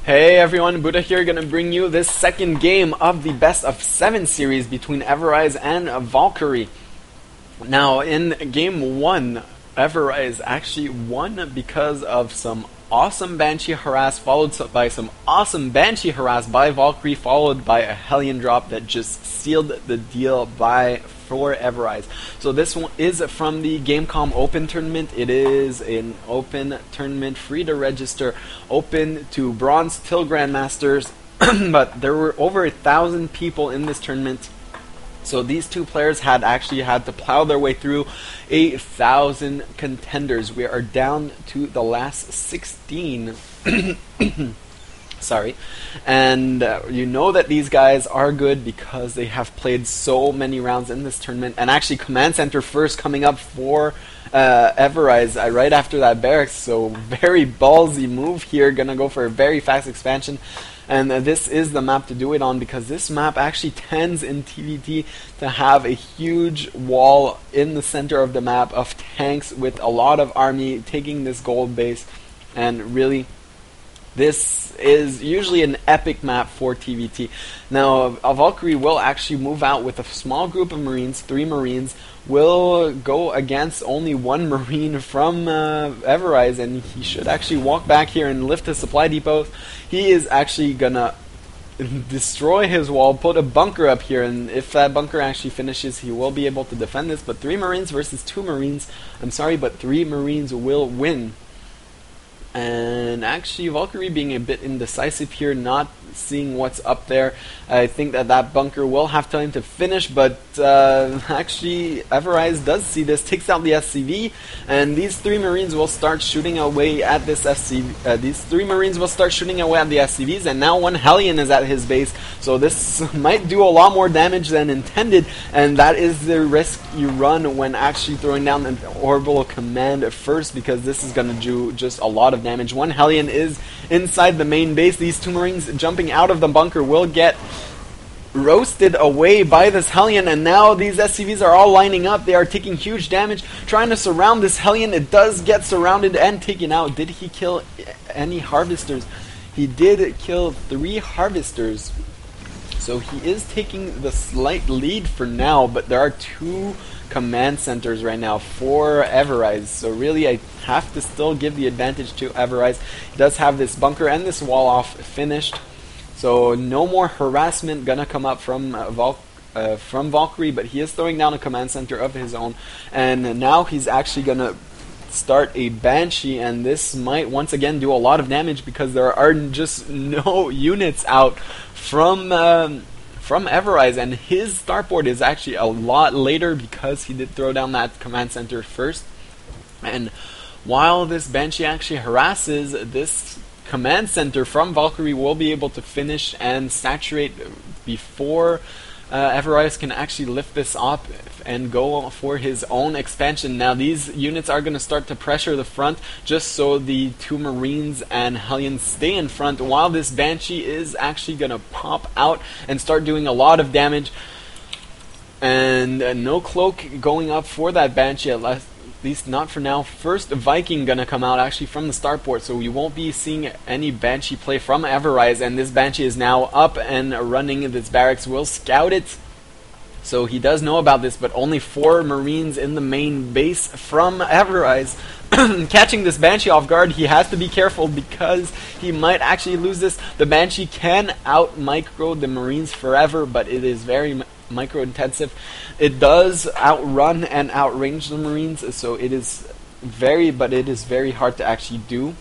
Hey everyone, Buddha here, gonna bring you this second game of the best of 7 series between Everize and Valkyrie. Now, in game 1, Everize actually won because of some awesome Banshee harass, followed by some awesome Banshee harass by Valkyrie, followed by a Hellion drop that just sealed the deal for Everize. So this one is from the Gamecom Open tournament. It is an open tournament, free to register, open to bronze till grandmasters, but there were over 1,000 people in this tournament. So these two players had to plow their way through 1,000 contenders. We are down to the last 16. Sorry. And you know that these guys are good because they have played so many rounds in this tournament. And actually Command Center first coming up for Everize right after that barracks. So very ballsy move here. Gonna go for a very fast expansion. And this is the map to do it on, because this map actually tends in TVT to have a huge wall in the center of the map of tanks with a lot of army taking this gold base. And really, this is usually an epic map for TVT. Now, Valkyrie will actually move out with a small group of Marines, 3 Marines, will go against only 1 Marine from Everize, and he should actually walk back here and lift his supply depots. He is actually gonna destroy his wall, put a bunker up here, and if that bunker actually finishes, he will be able to defend this. But 3 Marines versus 2 Marines, I'm sorry, but 3 Marines will win. And actually Valkyrie being a bit indecisive here, not seeing what's up there. I think that bunker will have time to finish, but actually Everize does see this, takes out the SCV, and these 3 Marines will start shooting away at this SCV. These 3 Marines will start shooting away at the SCVs, and now 1 Hellion is at his base, so this might do a lot more damage than intended, and that is the risk you run when actually throwing down an orbital command at first, because this is going to do just a lot of damage. 1 Hellion is inside the main base. These 2 Marines jumping out of the bunker will get roasted away by this Hellion, and now these SCVs are all lining up. They are taking huge damage, trying to surround this Hellion. It does get surrounded and taken out. Did he kill any harvesters? He did kill 3 harvesters. So he is taking the slight lead for now, but there are 2 command centers right now for Everize. So really I have to still give the advantage to Everize. He does have this bunker and this wall off finished. So no more harassment gonna come up from Valkyrie, but he is throwing down a command center of his own, and now he's actually gonna start a Banshee, and this might once again do a lot of damage because there are just no units out from Everize, and his startboard is actually a lot later because he did throw down that command center first. And while this Banshee actually harasses, this command center from Valkyrie will be able to finish and saturate before Everize can actually lift this up and go for his own expansion. Now these units are going to start to pressure the front just so the 2 Marines and Hellions stay in front, while this Banshee is actually going to pop out and start doing a lot of damage. And no cloak going up for that Banshee, at least not for now. First Viking gonna come out actually from the starport, so you won't be seeing any Banshee play from Everize, and this Banshee is now up and running. This barracks will scout it, so he does know about this, but only 4 Marines in the main base from Everize. Catching this Banshee off guard, he has to be careful because he might actually lose this. The Banshee can out-micro the Marines forever, but it is very micro-intensive. It does outrun and outrange the Marines, so it is very hard to actually do.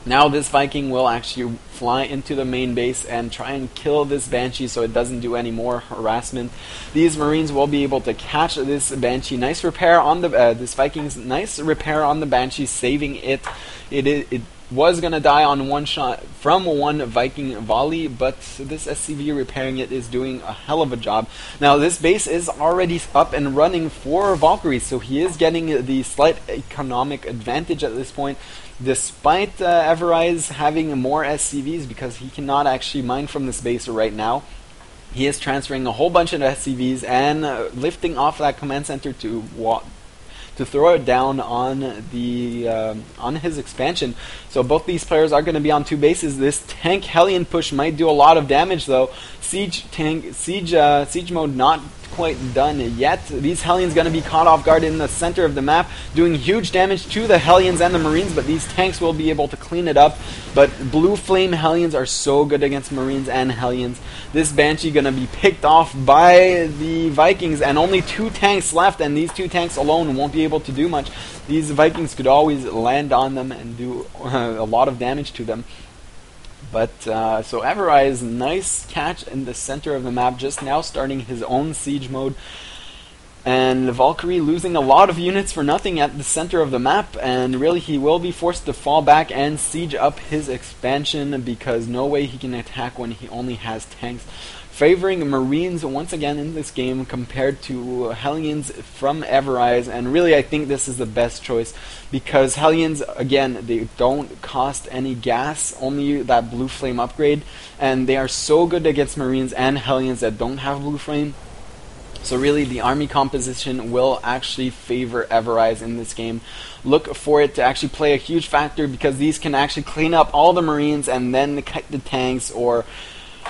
Now this Viking will actually fly into the main base and try and kill this Banshee so it doesn't do any more harassment. These Marines will be able to catch this Banshee. Nice repair on the this Viking's nice repair on the Banshee, saving it. It was gonna die on 1 shot from 1 Viking volley, but this SCV repairing it is doing a hell of a job. Now this base is already up and running for Valkyrie, so he is getting the slight economic advantage at this point, despite Everize having more SCVs, because he cannot actually mine from this base right now. He is transferring a whole bunch of SCVs and lifting off that command center to to throw it down on the on his expansion. So both these players are going to be on 2 bases. This tank Hellion push might do a lot of damage though. Siege mode not quite done yet. These Hellions going to be caught off guard in the center of the map, doing huge damage to the Hellions and the Marines, but these tanks will be able to clean it up. But Blue Flame Hellions are so good against Marines and Hellions. This Banshee going to be picked off by the Vikings, and only 2 tanks left, and these 2 tanks alone won't be able to do much. These Vikings could always land on them and do a lot of damage to them. But, so everize, nice catch in the center of the map, just now starting his own siege mode. And Valkyrie losing a lot of units for nothing at the center of the map, and really he will be forced to fall back and siege up his expansion, because no way he can attack when he only has tanks. Favoring Marines once again in this game compared to Hellions from everize, and really I think this is the best choice, because Hellions, again, they don't cost any gas, only that Blue Flame upgrade, and they are so good against Marines and Hellions that don't have Blue Flame. So really the army composition will actually favor everize in this game. Look for it to actually play a huge factor, because these can actually clean up all the Marines and then cut the tanks, or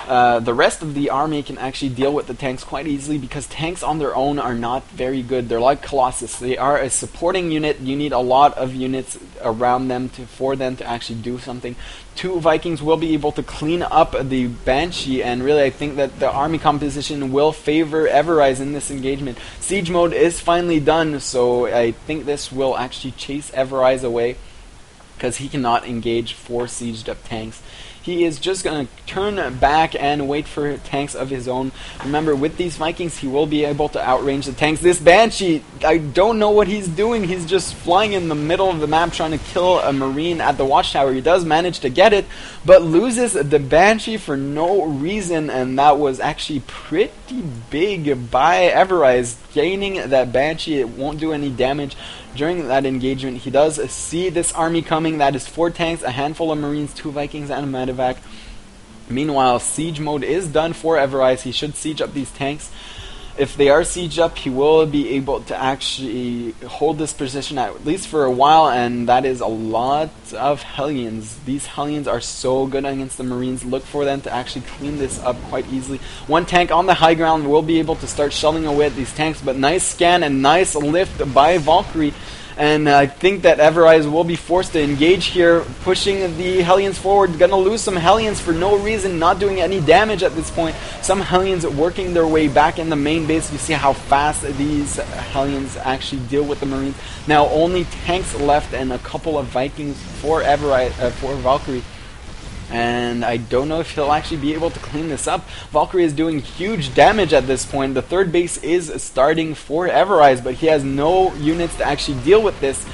the rest of the army can actually deal with the tanks quite easily, because tanks on their own are not very good. They're like Colossus. They are a supporting unit. You need a lot of units around them for them to actually do something. 2 Vikings will be able to clean up the Banshee, and really I think that the army composition will favor everize in this engagement. Siege mode is finally done, so I think this will actually chase everize away, because he cannot engage 4 sieged up tanks. He is just going to turn back and wait for tanks of his own. Remember, with these Vikings, he will be able to outrange the tanks. This Banshee, I don't know what he's doing. He's just flying in the middle of the map trying to kill a Marine at the watchtower. He does manage to get it, but loses the Banshee for no reason, and that was actually pretty big by everize. Gaining that Banshee, it won't do any damage. During that engagement, he does see this army coming. That is 4 tanks, a handful of Marines, 2 Vikings, and a medevac. Meanwhile, siege mode is done for everize. He should siege up these tanks. If they are sieged up, he will be able to actually hold this position at least for a while, and that is a lot of Hellions. These Hellions are so good against the Marines. Look for them to actually clean this up quite easily. 1 tank on the high ground will be able to start shelling away at these tanks, but nice scan and nice lift by Valkyrie. And I think that everize will be forced to engage here, pushing the Hellions forward. Gonna lose some Hellions for no reason, not doing any damage at this point. Some Hellions working their way back in the main base. You see how fast these Hellions actually deal with the Marines. Now only tanks left and a couple of Vikings for Valkyrie. And I don't know if he'll actually be able to clean this up. Valkyrie is doing huge damage at this point. The 3rd base is starting for everize, but he has no units to actually deal with this.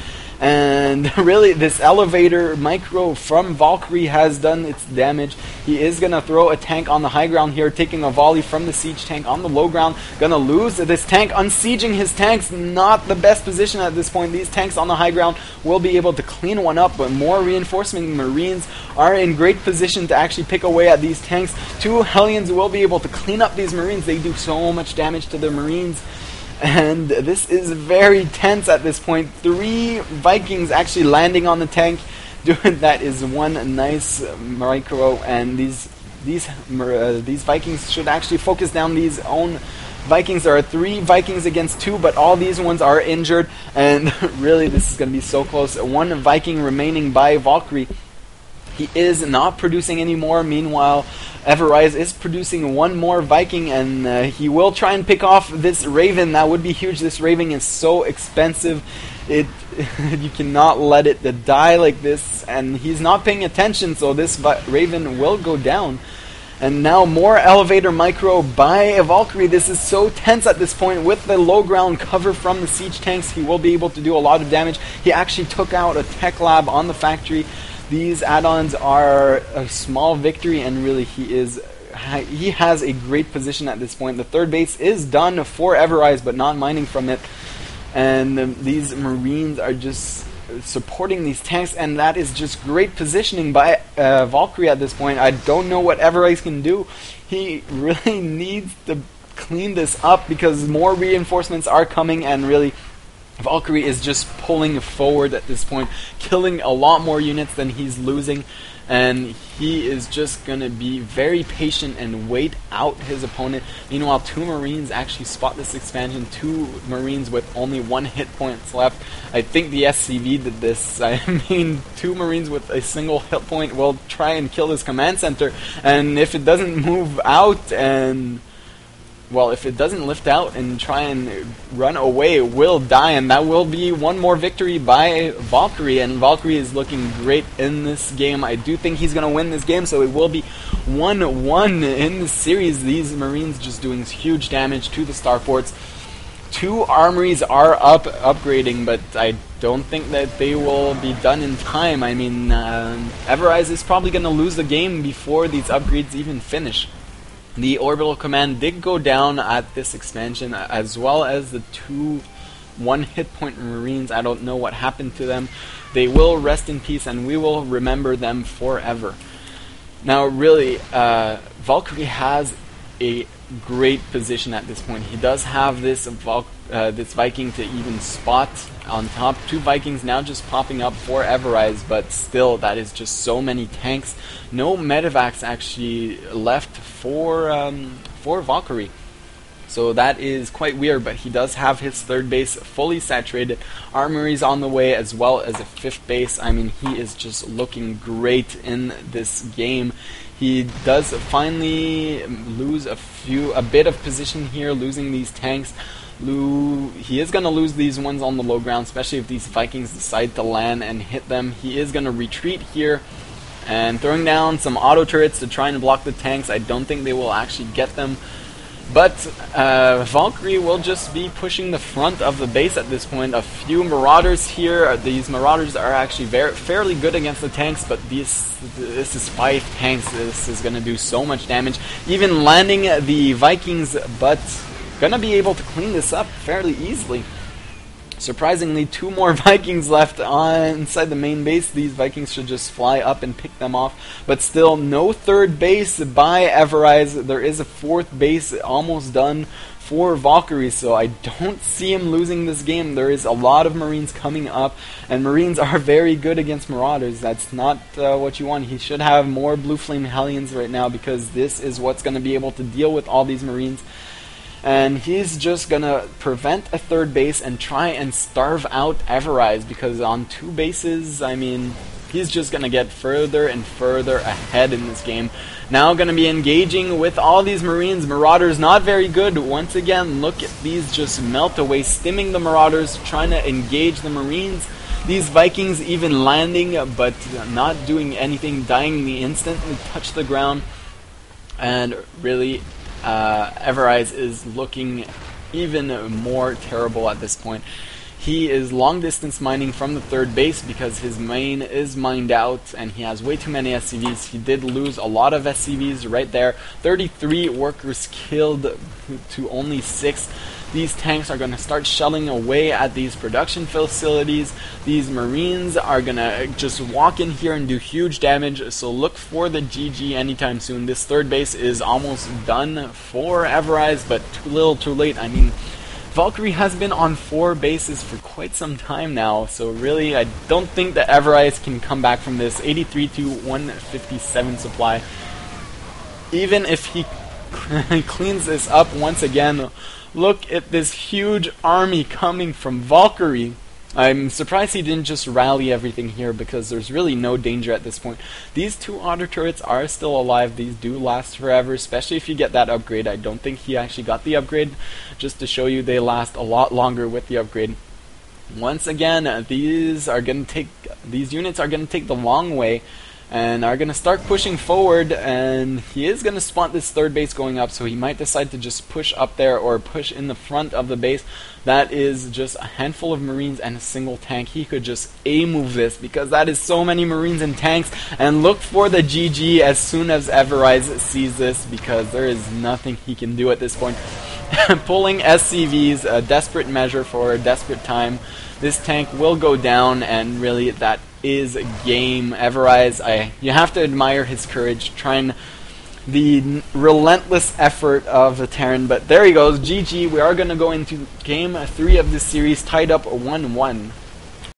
And really, this elevator micro from Valkyrie has done its damage. He is going to throw a tank on the high ground here, taking a volley from the siege tank on the low ground. Going to lose this tank, unsieging his tanks. Not the best position at this point. These tanks on the high ground will be able to clean one up, but more reinforcement Marines are in great position to actually pick away at these tanks. 2 Hellions will be able to clean up these Marines. They do so much damage to the Marines. And this is very tense at this point. 3 Vikings actually landing on the tank. That is 1 nice micro, and these Vikings should actually focus down these own Vikings. There are 3 Vikings against 2, but all these ones are injured, and really this is going to be so close. 1 Viking remaining by Valkyrie. He is not producing anymore. Meanwhile, everize is producing 1 more Viking, and he will try and pick off this Raven. That would be huge. This Raven is so expensive. You cannot let it die like this, and he's not paying attention, so this Raven will go down. And now more elevator micro by Valkyrie. This is so tense at this point. With the low ground cover from the siege tanks, he will be able to do a lot of damage. He actually took out a tech lab on the factory. These add-ons are a small victory, and really he has a great position at this point. The 3rd base is done for everize, but not mining from it. And these Marines are just supporting these tanks, and that is just great positioning by Valkyrie at this point. I don't know what everize can do. He really needs to clean this up, because more reinforcements are coming, and really Valkyrie is just pulling forward at this point, killing a lot more units than he's losing, and he is just going to be very patient and wait out his opponent. Meanwhile, 2 Marines actually spot this expansion, 2 Marines with only 1 hit points left. I think the SCV did this. I mean, 2 Marines with a single hit point will try and kill this command center, and if it doesn't move out and... well, if it doesn't lift out and try and run away, it will die, and that will be one more victory by Valkyrie, and Valkyrie is looking great in this game. I do think he's going to win this game, so it will be 1-1 in the series. These Marines just doing huge damage to the starports. 2 armories are upgrading, but I don't think that they will be done in time. I mean, Everize is probably going to lose the game before these upgrades even finish. The orbital command did go down at this expansion, as well as the 2 1-hit point Marines. I don't know what happened to them. They will rest in peace, and we will remember them forever. Now, really, Valkyrie has a great position at this point. He does have this Viking to even spot on top. 2 Vikings now just popping up for Everize, but still, that is just so many tanks. No medevacs actually left for Valkyrie. So that is quite weird, but he does have his 3rd base fully saturated. Armory's on the way, as well as a 5th base. I mean, he is just looking great in this game. He does finally lose a bit of position here, losing these tanks. He is going to lose these ones on the low ground, especially if these Vikings decide to land and hit them. He is going to retreat here and throwing down some auto turrets to try and block the tanks. I don't think they will actually get them. But Valkyrie will just be pushing the front of the base at this point. A few Marauders here. These Marauders are actually fairly good against the tanks, but this is 5 tanks. This is going to do so much damage. Even landing the Vikings, but going to be able to clean this up fairly easily. Surprisingly, 2 more Vikings left inside the main base. These Vikings should just fly up and pick them off. But still, no 3rd base by Everize. There is a 4th base almost done for Valkyrie, so I don't see him losing this game. There is a lot of Marines coming up, and Marines are very good against Marauders. That's not what you want. He should have more Blue Flame Hellions right now, because this is what's going to be able to deal with all these Marines. And he's just going to prevent a 3rd base and try and starve out Everize, because on 2 bases, I mean, he's just going to get further and further ahead in this game. Now going to be engaging with all these Marines. Marauders not very good. Once again, look at these just melt away, stimming the Marauders, trying to engage the Marines. These Vikings even landing, but not doing anything, dying the instant they touch the ground. And really... Everize is looking even more terrible at this point. He is long distance mining from the 3rd base because his main is mined out and he has way too many SCVs. He did lose a lot of SCVs right there. 33 workers killed to only 6. These tanks are going to start shelling away at these production facilities. These Marines are going to just walk in here and do huge damage, so look for the GG anytime soon. This 3rd base is almost done for Everize, but too little too late. I mean, Valkyrie has been on 4 bases for quite some time now, so really I don't think that Everize can come back from this. 83 to 157 supply. Even if he cleans this up once again, look at this huge army coming from Valkyrie. I'm surprised he didn't just rally everything here, because there's really no danger at this point. These 2 auto turrets are still alive. These do last forever, especially if you get that upgrade. I don't think he actually got the upgrade, just to show you they last a lot longer with the upgrade. Once again, these units are going to take the long way and are going to start pushing forward, and he is going to spot this 3rd base going up, so he might decide to just push up there or push in the front of the base. That is just a handful of Marines and a single tank. He could just A-move this, because that is so many Marines and tanks, and look for the GG as soon as Everize sees this, because there is nothing he can do at this point. Pulling SCVs, a desperate measure for a desperate time. This tank will go down, and really that is a game. Everize, you have to admire his courage, trying relentless effort of the Terran. But there he goes, GG. We are going to go into game 3 of this series tied up 1-1.